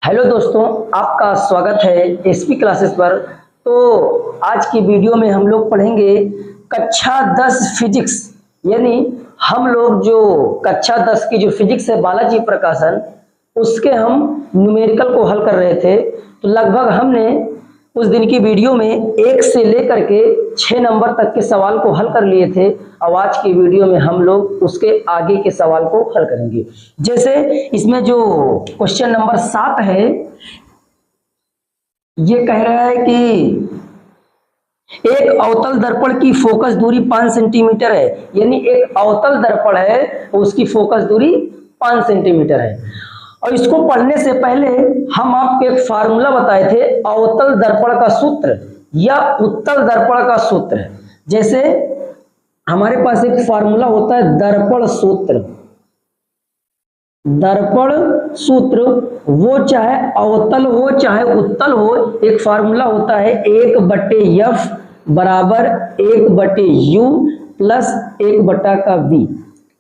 Hello दोस्तों, आपका स्वागत है एसपी क्लासेस पर। तो आज की वीडियो में हम लोग पढ़ेंगे कक्षा 10 फिजिक्स। यानी हम लोग जो कक्षा 10 की जो फिजिक्स है बालाजी प्रकाशन, उसके हम न्यूमेरिकल को हल कर रहे थे। तो लगभग हमने उस दिन की वीडियो में 1 से लेकर के 6 नंबर तक के सवाल को हल कर लिए थे। अब आज की वीडियो में हम लोग उसके आगे के सवाल को हल करेंगे। जैसे इसमें जो क्वेश्चन नंबर 7 है, ये कह रहा है कि एक अवतल दर्पण की फोकस दूरी 5 सेंटीमीटर है। यानी एक अवतल दर्पण है, उसकी फोकस दूरी 5 सेंटीमीटर है। और इसको पढ़ने से पहले हम आपको एक फार्मूला बताए थे अवतल दर्पण का सूत्र या उत्तल दर्पण का सूत्र। जैसे हमारे पास एक फार्मूला होता है दर्पण सूत्र। दर्पण सूत्र वो चाहे अवतल हो चाहे उत्तल हो, एक फार्मूला होता है 1/f बराबर 1/u प्लस 1/v।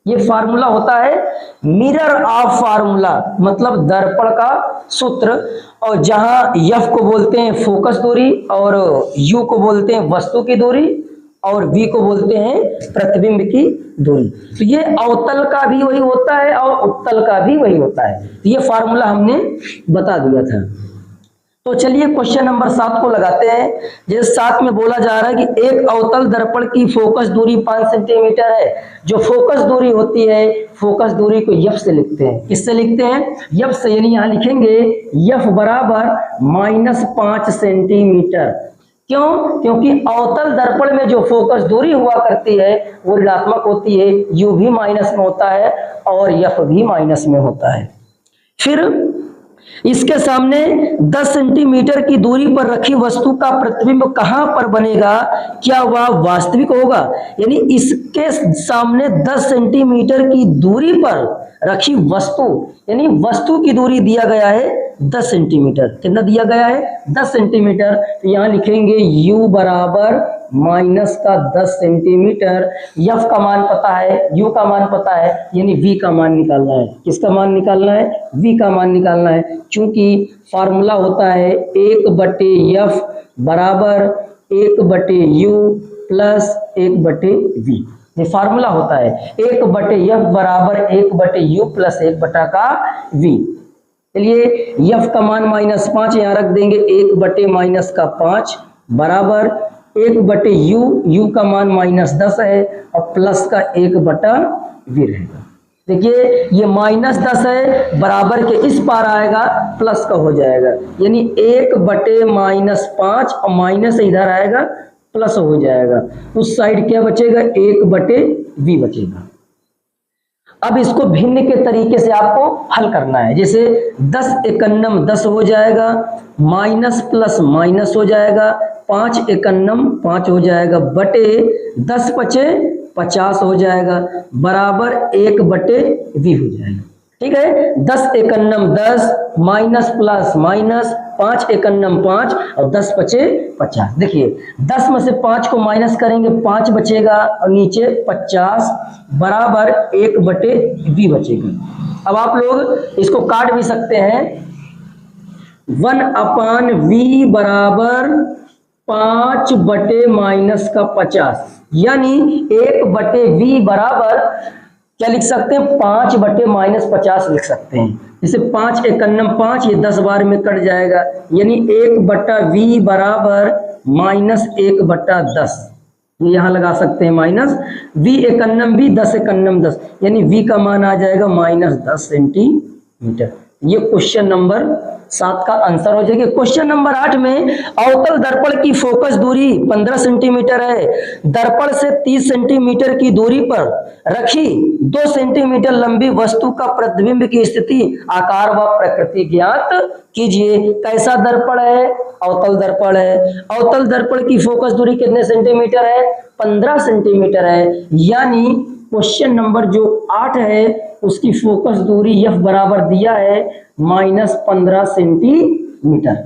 ये फार्मूला होता है मिरर ऑफ फार्मूला, मतलब दर्पण का सूत्र। और जहां f को बोलते हैं फोकस दूरी और u को बोलते हैं वस्तु की दूरी और v को बोलते हैं प्रतिबिंब की दूरी। तो ये अवतल का भी वही होता है और उत्तल का भी वही होता है। तो ये फार्मूला हमने बता दिया था। तो चलिए क्वेश्चन नंबर 7 को लगाते हैं। जैसे 7 में बोला जा रहा है कि एक अवतल दर्पण की फोकस दूरी 5 सेंटीमीटर है। जो फोकस दूरी होती है, फोकस दूरी को f से लिखते हैं। किससे लिखते हैं? f से। यानी यहां लिखेंगे f बराबर -5 सेंटीमीटर। क्यों? क्योंकि अवतल दर्पण में जो फोकस दूरी हुआ करती है वो ऋणात्मक होती है, u भी माइनस में होता है और f भी माइनस में होता है। फिर इसके सामने 10 सेंटीमीटर की दूरी पर रखी वस्तु का प्रतिबिंब कहां पर बनेगा? क्या वह वास्तविक होगा? यानी इसके सामने 10 सेंटीमीटर की दूरी पर रखी वस्तु, यानी वस्तु की दूरी दिया गया है 10 सेंटीमीटर। कितना दिया गया है? 10 सेंटीमीटर। तो यहां लिखेंगे u बराबर -10 सेंटीमीटर। f का मान पता है, u का मान पता है, यानी v का मान निकालना है। किसका मान निकालना है? v का मान निकालना है। चूंकि फार्मूला होता है 1/f बराबर 1/u प्लस 1/v। ये फार्मूला होता है 1/f बराबर 1/u प्लस 1/v। चलिए f का मान -5 यहाँ रख देंगे, 1/-5 बराबर 1/u, u का मान -10 है और प्लस का 1/v रहेगा। देखिए ये -10 है, बराबर के इस पार आएगा, प्लस का हो जाएगा। यानी 1/-5 और माइनस इधर आएगा, प्लस हो जाएगा। उस साइड क्या बचेगा? 1/v बचेगा। अब इसको भिन्न के तरीके से आपको हल करना है। जैसे 10 एकन्नम 10 हो जाएगा, माइनस प्लस माइनस हो जाएगा, 5 एकन्नम 5 हो जाएगा, बटे 10 पचे 50 हो जाएगा, बराबर 1/v हो जाएगा। ठीक है, 10 एकन्नम 10 माइनस प्लस माइनस, 5 एकन्नम 5 और 10 पचे 50। देखिए 10 में से 5 को माइनस करेंगे, 5 बचेगा और नीचे 50 बराबर 1/v बचेगा। अब आप लोग इसको काट भी सकते हैं। 1/v बराबर 5/-50, यानी 1/v बराबर क्या लिख सकते हैं? 5/-50 लिख सकते हैं। जैसे 5 एकन्नम 5, ये 10 बार में कट जाएगा, यानी 1/v बराबर -1/10। ये यहाँ लगा सकते हैं माइनस v एकन्नम भी 10 एकन्नम 10, यानी v का मान आ जाएगा -10 सेंटीमीटर। ये क्वेश्चन नंबर 7 का आंसर हो जाएगा। क्वेश्चन नंबर 8 में अवतल दर्पण की फोकस दूरी 15 सेंटीमीटर है। दर्पण से 30 सेंटीमीटर की दूरी पर रखी 2 सेंटीमीटर लंबी वस्तु का प्रतिबिंब की स्थिति, आकार व प्रकृति ज्ञात कीजिए। कैसा दर्पण है? अवतल दर्पण है। अवतल दर्पण की फोकस दूरी कितने सेंटीमीटर है? 15 सेंटीमीटर है। यानी क्वेश्चन नंबर जो 8 है उसकी फोकस दूरी f बराबर दिया है -15 सेंटीमीटर।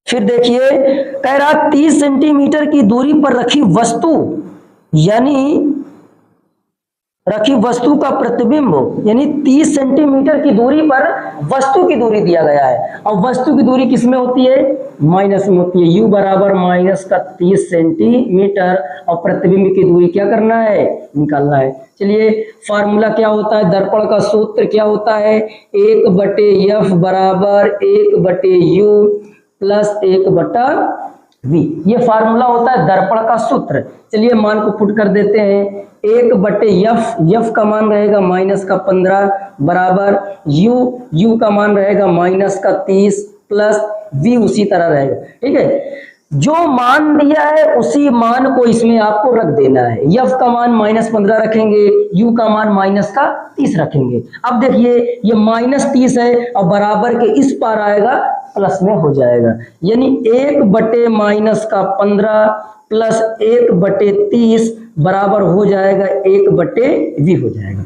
फिर देखिए कह रहा 30 सेंटीमीटर की दूरी पर रखी वस्तु, यानी रखी वस्तु का प्रतिबिंब, यानी 30 सेंटीमीटर की दूरी पर वस्तु की दूरी दिया गया है। और वस्तु की दूरी किस में होती है? माइनस में होती है। u बराबर माइनस का 30 सेंटीमीटर और प्रतिबिंब की दूरी क्या करना है? निकालना है। चलिए फार्मूला क्या होता है, दर्पण का सूत्र क्या होता है? 1/f बराबर 1/u प्लस 1/v, ये फार्मूला होता है दर्पण का सूत्र। चलिए मान को पुट कर देते हैं। 1/f, f का मान रहेगा माइनस का 15 बराबर u का मान रहेगा माइनस का 30 प्लस v उसी तरह रहेगा। ठीक है, जो मान दिया है उसी मान को इसमें आपको रख देना है। f का मान -15 रखेंगे, u का मान माइनस का 30 रखेंगे। अब देखिए ये -30 है और बराबर के इस पार आएगा प्लस में हो जाएगा, यानी 1/-15 प्लस 1/30 बराबर हो जाएगा 1/v हो जाएगा।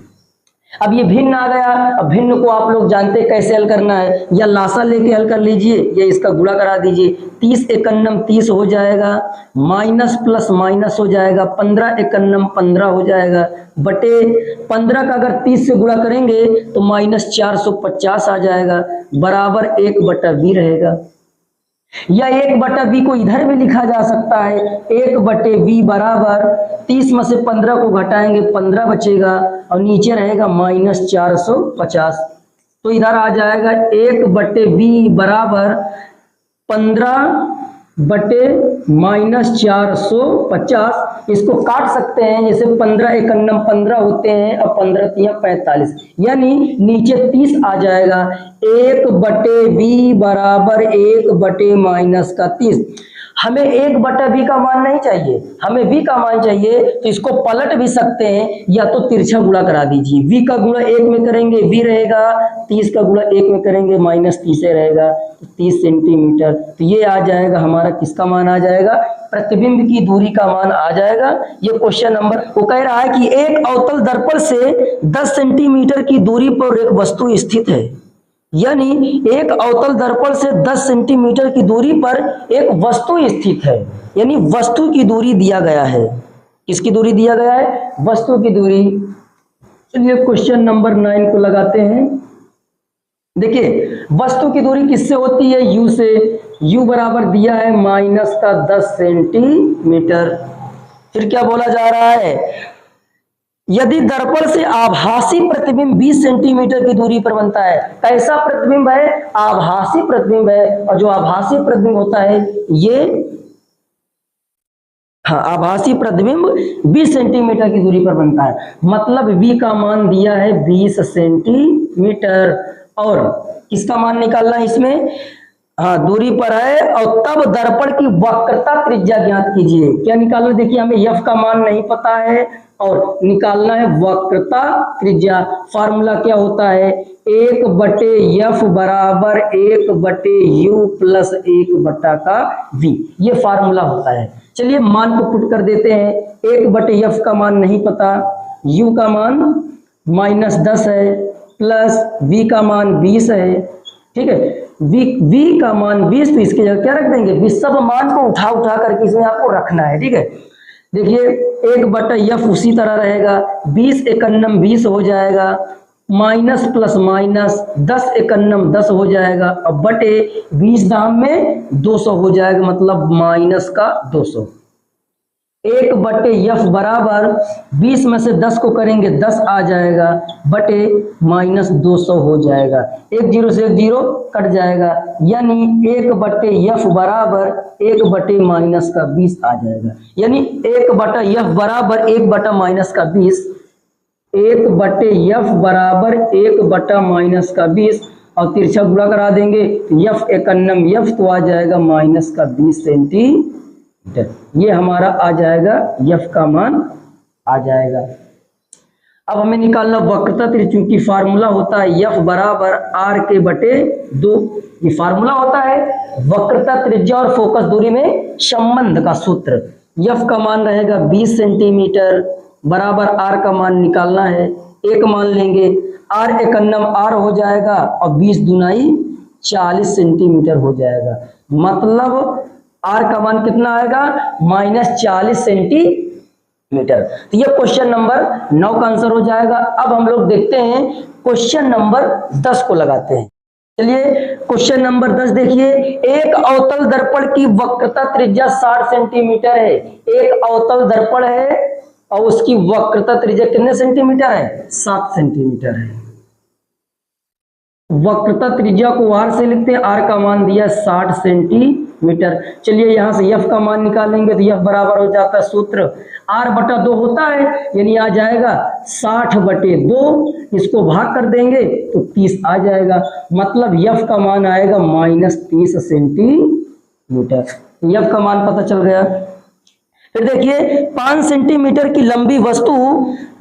अब ये भिन्न आ गया। अब भिन्न को आप लोग जानते हैं कैसे हल करना है, या लासा लेके हल कर लीजिए या इसका गुणा करा दीजिए। 30 एकन्नम 30 हो जाएगा, माइनस प्लस माइनस हो जाएगा, 15 एकन्नम 15 हो जाएगा, बटे 15 का अगर 30 से गुणा करेंगे तो -450 आ जाएगा, बराबर 1/v रहेगा। या 1/v को इधर भी लिखा जा सकता है, 1/v बराबर 30 में से 15 को घटाएंगे 15 बचेगा और नीचे रहेगा -450। तो इधर आ जाएगा 1/v बराबर 15/-450। इसको काट सकते हैं, जैसे 15 एकन्नम 15 होते हैं और 15 तिया 45, यानी नीचे 30 आ जाएगा। 1/v बराबर 1/-30। हमें 1/v का मान नहीं चाहिए, हमें v का मान चाहिए, तो इसको पलट भी सकते हैं, या तो तिरछा गुणा करा दीजिए। v का गुणा 1 में करेंगे v रहेगा, 30 का गुणा 1 में करेंगे -30 रहेगा, 30 सेंटीमीटर। तो ये आ जाएगा हमारा, किसका मान आ जाएगा? प्रतिबिंब की दूरी का मान आ जाएगा। ये क्वेश्चन नंबर वो कह रहा है कि एक अवतल दर्पण से 10 सेंटीमीटर की दूरी पर एक वस्तु स्थित है, यानी एक अवतल दर्पण से 10 सेंटीमीटर की दूरी पर एक वस्तु स्थित है, यानी वस्तु की दूरी दिया गया है। किसकी दूरी दिया गया है? वस्तु की दूरी। चलिए क्वेश्चन नंबर 9 को लगाते हैं। देखिए वस्तु की दूरी किससे होती है? u से। u बराबर दिया है -10 सेंटीमीटर। फिर क्या बोला जा रहा है? यदि दर्पण से आभासी प्रतिबिंब 20 सेंटीमीटर की दूरी पर बनता है। कैसा प्रतिबिंब है? आभासी प्रतिबिंब है। और जो आभासी प्रतिबिंब होता है ये, हाँ, आभासी प्रतिबिंब 20 सेंटीमीटर की दूरी पर बनता है। मतलब v का मान दिया है 20 सेंटीमीटर और किसका मान निकालना है इसमें? हाँ, दूरी पर है। और तब दर्पण की वक्रता त्रिज्या ज्ञात कीजिए। क्या निकालना? देखिए हमें f का मान नहीं पता है और निकालना है वक्रता त्रिज्या। फार्मूला क्या होता है? 1/f बराबर 1/u प्लस 1/v, ये फार्मूला होता है। चलिए मान को पुट कर देते हैं। 1/f का मान नहीं पता, u का मान -10 है, प्लस v का मान 20 है। ठीक है, v का मान 20, तो इसके जगह क्या रख देंगे? 20। सब मान को उठा उठा करके इसमें आपको रखना है। ठीक है, देखिए 1/f उसी तरह रहेगा, 20 एकन्नम 20 हो जाएगा, माइनस प्लस माइनस 10 एकन्नम 10 हो जाएगा, अब बटे 20 दाम में 200 हो जाएगा, मतलब -200। 1/f बराबर 20 में से 10 को करेंगे 10 आ जाएगा, बटे -200 हो जाएगा। 1 0 से 1 0 कट जाएगा, यानी 1/f बराबर 1/-20 आ जाएगा। यानी 1/f बराबर 1/-20, 1/f बराबर 1/-20 और तिरछा गुणा करा देंगे f एकन्नम f, तो आ जाएगा -20 सेंटीमीटर। ये हमारा आ जाएगा, f का मान आ जाएगा। अब हमें निकालना वक्रता त्रिज्या, चूंकि फार्मूला होता है f बराबर r/2। ये फार्मूला होता है वक्रता त्रिज्या और फोकस दूरी में संबंध का सूत्र। f का मान रहेगा 20 सेंटीमीटर बराबर r का मान निकालना है, एक मान लेंगे, r एकन्नम r हो जाएगा और 20 दूनाई 40 सेंटीमीटर हो जाएगा। मतलब r का मान कितना आएगा? -40 सेंटीमीटर। मीटर। तो ये क्वेश्चन नंबर 9 का आंसर हो जाएगा। अब हम लोग देखते हैं क्वेश्चन नंबर 10 को लगाते हैं। चलिए क्वेश्चन नंबर 10 देखिए, एक अवतल दर्पण की वक्रता त्रिज्या 60 सेंटीमीटर है। एक अवतल दर्पण है और उसकी वक्रता त्रिज्या कितने सेंटीमीटर है? 7 सेंटीमीटर है। वक्रता त्रिज्या को r से लिखते हैं, r का मान दिया 60 सेंटीमीटर। चलिए यहां से f का मान निकालेंगे तो f बराबर हो जाता है, सूत्र r/2 होता है, यानी आ जाएगा 60/2, इसको भाग कर देंगे तो 30 आ जाएगा, मतलब f का मान आएगा -30 सेंटीमीटर। f का मान पता चल गया। फिर देखिए 5 सेंटीमीटर की लंबी वस्तु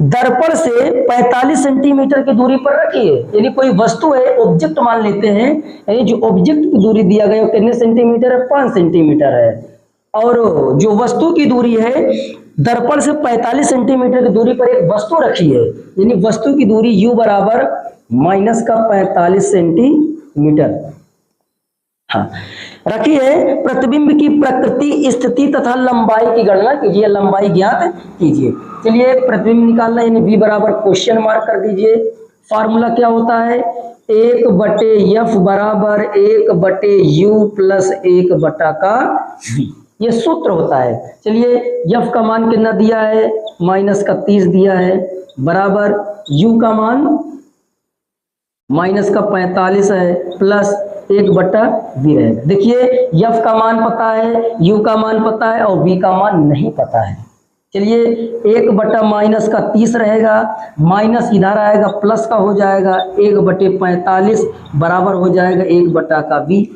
दर्पण से 45 सेंटीमीटर की दूरी पर रखी है। यानी कोई वस्तु है, ऑब्जेक्ट मान लेते हैं, यानी जो ऑब्जेक्ट की दूरी दिया गया वो कितने सेंटीमीटर है? 5 सेंटीमीटर है। और जो वस्तु की दूरी है दर्पण से 45 सेंटीमीटर की दूरी पर एक वस्तु रखी है, यानी वस्तु की दूरी u बराबर -45 सेंटीमीटर हाँ रखी है। प्रतिबिंब की प्रकृति, स्थिति तथा लंबाई की गणना कीजिए, लंबाई ज्ञात कीजिए। चलिए प्रतिबिंब निकालना, यानी v बराबर क्वेश्चन मार्क कर दीजिए। फार्मूला क्या होता है? 1/f बराबर 1/u प्लस 1/v, ये सूत्र होता है। चलिए f का मान कितना दिया है? -30 दिया है, बराबर u का मान -45 है, प्लस 1/v रहेगा। देखिए f का मान पता है, u का मान पता है और v का मान नहीं पता है। चलिए 1/-30 रहेगा, माइनस इधर आएगा, प्लस का हो जाएगा, 1/45 बराबर हो जाएगा 1/v,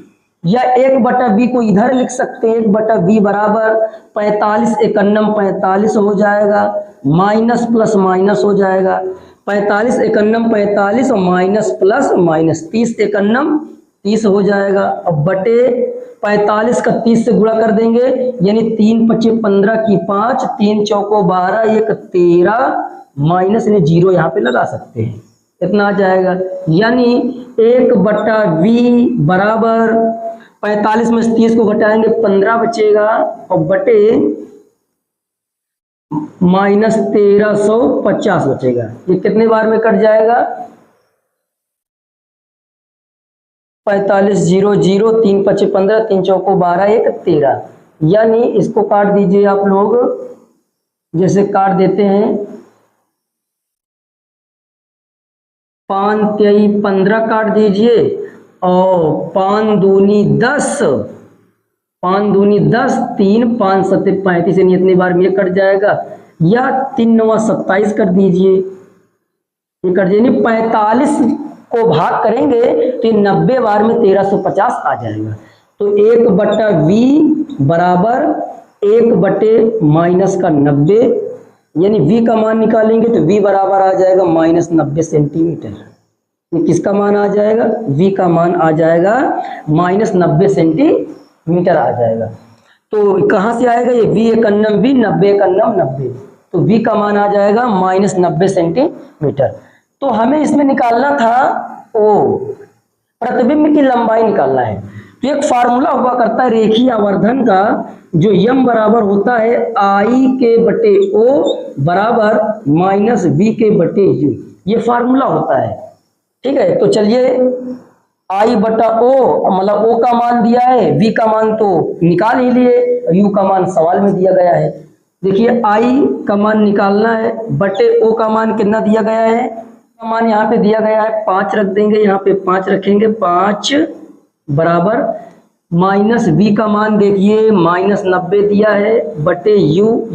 या 1/v को इधर लिख सकते हैं, 1/v बराबर 45 51 45 हो जाएगा, माइनस प्लस माइनस हो जाएगा, 45 51 45 और माइनस प्लस माइनस 30 51 30 हो जाएगा। अब बटे 45 का 30 से गुणा कर देंगे, यानी 3 25 15 की 5, 3 चौको 12, 1 13, माइनस ने 0 यहाँ पे लगा सकते हैं, इतना आ जाएगा। यानी 1/v बराबर 45 में से 30 को घटाएंगे 15 बचेगा, और बटे -1350 बचेगा। ये कितने बार में कट जाएगा? 45 0 0, 3 25 15, 3 चौको 12, 1 13, यानी इसको काट दीजिए आप लोग, जैसे काट देते हैं, 5 23 15 काट दीजिए, और 5 दूनी 10, 5 दूनी 10, 3 5 7 35, यानी इतनी बार में ये कट जाएगा, या 3 9 27 कर दीजिए, ये कट जाए, 45 को भाग करेंगे तो 90 बार में 1350 आ जाएगा। तो 1/v बराबर 1/-90, यानी v का मान निकालेंगे तो v बराबर आ जाएगा -90 सेंटीमीटर। किसका मान आ जाएगा? v का मान आ जाएगा -90 सेंटीमीटर आ जाएगा। तो कहाँ से आएगा ये? v 91 v, 90 91 90, तो v का मान आ जाएगा -90 सेंटीमीटर। तो हमें इसमें निकालना था प्रतिबिंब की लंबाई निकालना है। तो एक फार्मूला हुआ करता है रेखीय आवर्धन का, जो m बराबर होता है I/O बराबर -V/U, ये फार्मूला होता है, ठीक है। तो चलिए I/O, मतलब O का मान दिया है, V का मान तो निकाल ही लिए, U का मान सवाल में दिया गया है। देखिए I का मान निकालना है, बटे O का मान कितना दिया गया है? मान यहाँ पे दिया गया है 5 रख देंगे, यहाँ पे 5 रखेंगे, 5 बराबर -v का मान देखिए -90 दिया है, बटे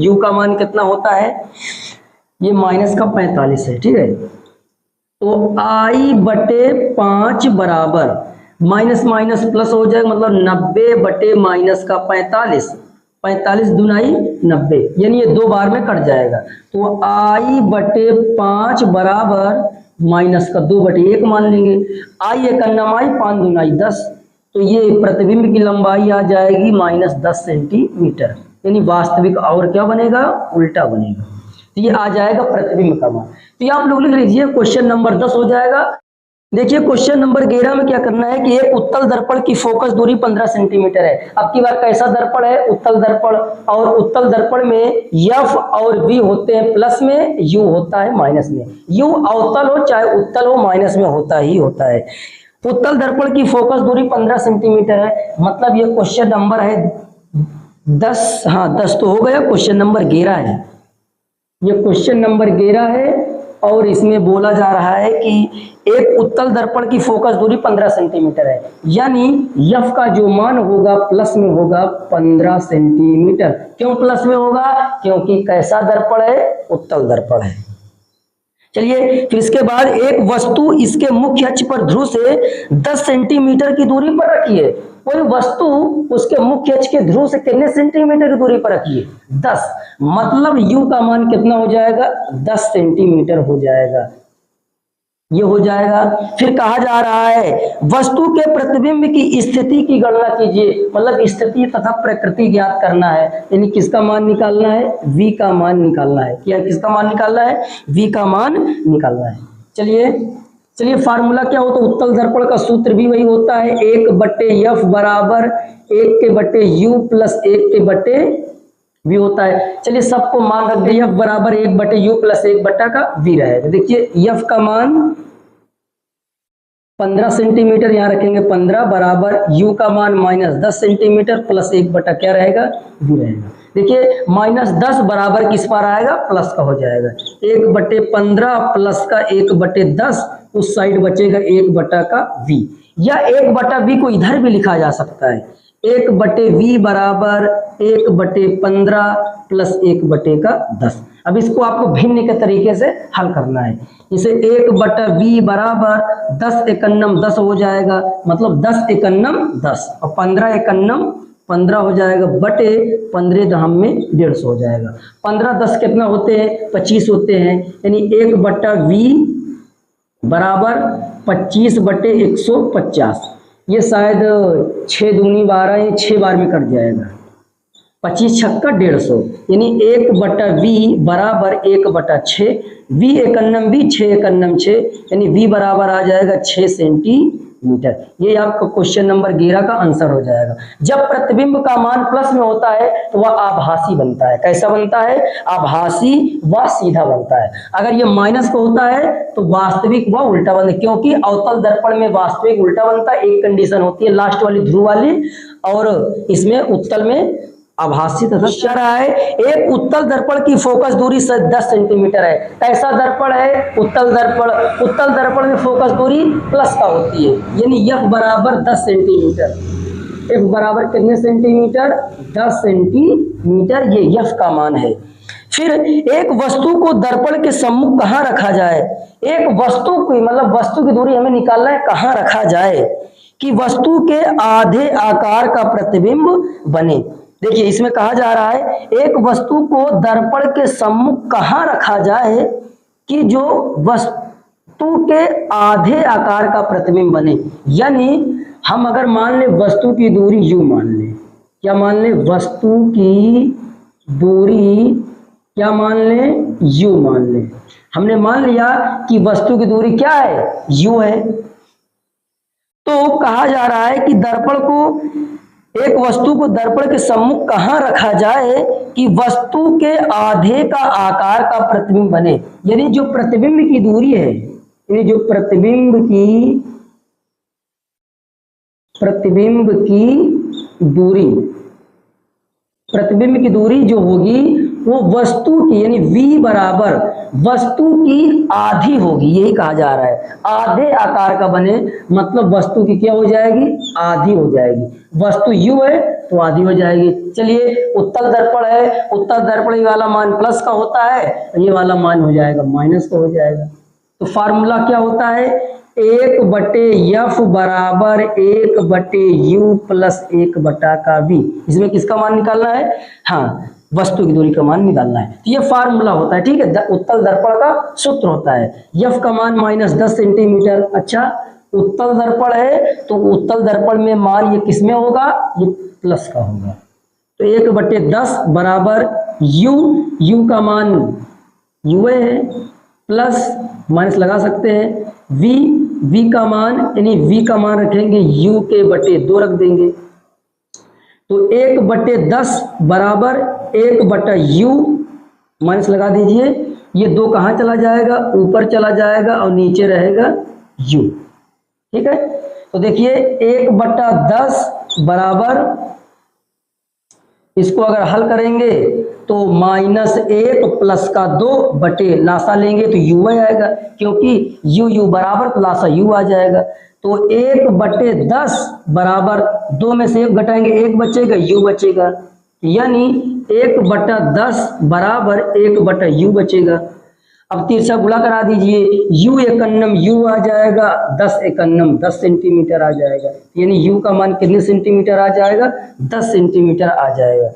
u का मान कितना होता है? ये -45 है, ठीक है। तो I/5 बराबर माइनस माइनस प्लस हो जाएगा, मतलब 90/-45, 45 दुनाई 90, यानी ये 2 बार में कट जाएगा। तो I/5 बराबर माइनस का 2/1 मान लेंगे, I 1 I 5 दुनाई 10, तो ये प्रतिबिंब की लंबाई आ जाएगी -10 सेंटीमीटर, यानी वास्तविक और क्या बनेगा? उल्टा बनेगा। तो ये आ जाएगा प्रतिबिंब का मान। तो ये आप लोग लिख लीजिए, क्वेश्चन नंबर 10 हो जाएगा। देखिए क्वेश्चन नंबर 11 में क्या करना है कि एक उत्तल दर्पण की फोकस दूरी 15 सेंटीमीटर है। अब की बार कैसा दर्पण है? उत्तल दर्पण। और उत्तल दर्पण में F और V होते हैं प्लस में, U होता है माइनस में। U अवतल हो चाहे उत्तल हो माइनस में होता ही होता है। उत्तल दर्पण की फोकस दूरी 15 सेंटीमीटर है, मतलब ये क्वेश्चन नंबर है 10। हाँ 10 तो हो गया, क्वेश्चन नंबर 11 है। ये क्वेश्चन नंबर 11 है और इसमें बोला जा रहा है कि एक उत्तल दर्पण की फोकस दूरी 15 सेंटीमीटर है, यानी F का जो मान होगा प्लस में होगा 15 सेंटीमीटर। क्यों प्लस में होगा? क्योंकि कैसा दर्पण है? उत्तल दर्पण है। चलिए फिर इसके बाद एक वस्तु इसके मुख्य अक्ष पर ध्रुव से 10 सेंटीमीटर की दूरी पर रखी है। कोई वस्तु उसके मुख्य अक्ष के ध्रुव से कितने सेंटीमीटर की दूरी पर रखी है? 10। मतलब U का मान कितना हो जाएगा? 10 सेंटीमीटर हो जाएगा, ये हो जाएगा। फिर कहा जा रहा है वस्तु के प्रतिबिंब की स्थिति की गणना कीजिए, मतलब स्थिति तथा प्रकृति ज्ञात करना है, यानी किसका मान निकालना है? V का मान निकालना है। क्या किसका मान निकालना है? V का मान निकालना है। चलिए फार्मूला क्या होता है? उत्तल दर्पण का सूत्र भी वही होता है, 1/F बराबर 1/U प्लस 1/V होता है। चलिए सबको मान रख दिया, F बराबर 1/U प्लस 1/V रहेगा। देखिए F का मान 15 सेंटीमीटर यहाँ रखेंगे, 15 बराबर U का मान -10 सेंटीमीटर प्लस 1 क्या रहेगा? V रहेगा। देखिए -10 बराबर किस पर आएगा? प्लस का हो जाएगा। 1/15 प्लस का 1/10, उस साइड बचेगा 1/V, या 1/V को इधर भी लिखा जा सकता है। 1/V बराबर 1/15 प्लस 1/10। अब इसको आपको भिन्न के तरीके से हल करना है। इसे 1/V बराबर 10 एकन्नम 10 हो जाएगा, मतलब 10 एकन्नम 10, और 15 एकन्नम 15 हो जाएगा, बटे 15 दहम में 150 हो जाएगा। 15 10 कितना होते हैं? 25 होते हैं, यानी 1/V बराबर 25/150। ये शायद 6 दूनी 12, 6 बार में कट जाएगा। 25 छक्का 150, यानी 1/V बराबर 1/6। V एकन्नम भी 6 एकन्नम 6, यानी V बराबर आ जाएगा 6 सेंटीमीटर। ये आपका क्वेश्चन नंबर 11 का आंसर हो जाएगा। जब प्रतिबिंब का मान प्लस में होता है तो वह आभासी बनता है। कैसा बनता है? आभासी व सीधा बनता है। अगर ये माइनस का होता है तो वास्तविक व उल्टा बनता है, क्योंकि अवतल दर्पण में वास्तविक उल्टा बनता है। एक कंडीशन होती है लास्ट वाली ध्रुव वाली, और इसमें उत्तल में आभासी तथा रहा है। एक उत्तल दर्पण की फोकस दूरी 10 सेंटीमीटर है। कैसा दर्पण है? उत्तल दर्पण। उत्तल दर्पण में फोकस दूरी प्लस का होती है, यानी F बराबर 10 सेंटीमीटर। F बराबर कितने सेंटीमीटर? 10 सेंटीमीटर, ये F का मान है। फिर एक वस्तु को दर्पण के सम्मुख कहाँ रखा जाए? एक वस्तु की, मतलब वस्तु की दूरी हमें निकालना है, कहाँ रखा जाए कि वस्तु के आधे आकार का प्रतिबिंब बने। देखिए इसमें कहा जा रहा है एक वस्तु को दर्पण के सम्मुख कहाँ रखा जाए कि जो वस्तु के आधे आकार का प्रतिबिंब बने। यानी हम अगर मान ले वस्तु की दूरी U मान ले, क्या मान ले? वस्तु की दूरी क्या मान ले? U मान ले। हमने मान लिया कि वस्तु की दूरी क्या है? U है। तो कहा जा रहा है कि दर्पण को, एक वस्तु को दर्पण के सम्मुख कहाँ रखा जाए कि वस्तु के आधे का आकार का प्रतिबिंब बने। यानी जो प्रतिबिंब की दूरी है, यानी जो प्रतिबिंब की दूरी जो होगी वो वस्तु की, यानी V बराबर वस्तु की आधी होगी। यही कहा जा रहा है, आधे आकार का बने, मतलब वस्तु की क्या हो जाएगी? आधी हो जाएगी। वस्तु U है तो आधी हो जाएगी। चलिए उत्तल दर्पण है, उत्तल दर्पण वाला मान प्लस का होता है, ये वाला मान हो जाएगा माइनस का हो जाएगा। तो फार्मूला क्या होता है? 1/F बराबर 1/U प्लस 1/V। इसमें किसका मान निकालना है? हाँ, वस्तु की दूरी का मान निकालना है। तो ये फार्मूला होता है, ठीक है। उत्तल दर्पण का सूत्र होता है F का मान -10 सेंटीमीटर। अच्छा, उत्तल दर्पण है तो उत्तल दर्पण में मान ये किसमें होगा? ये प्लस का होगा। तो 1/10 बराबर U का मान UA है, प्लस माइनस लगा सकते हैं V v का मान, यानी v का मान रखेंगे u के बटे 2 रख देंगे, तो 1/10 बराबर 1/u, माइनस लगा दीजिए, ये 2 कहाँ चला जाएगा, ऊपर चला जाएगा और नीचे रहेगा u। ठीक है, तो देखिए 1/10 बराबर, इसको अगर हल करेंगे तो -1 प्लस का 2 बटे लासा लेंगे तो u आएगा, क्योंकि u बराबर तो लासा u आ जाएगा। तो 1/10 बराबर 2 में से 1 घटाएंगे 1 बचेगा, u बचेगा, यानी 1/10 बराबर 1/u बचेगा। अब तिरछा गुणा करा दीजिए, u एकन्नम u आ जाएगा, 10 एकन्नम 10 सेंटीमीटर आ जाएगा, यानी u का मान कितने सेंटीमीटर आ जाएगा, 10 सेंटीमीटर आ जाएगा।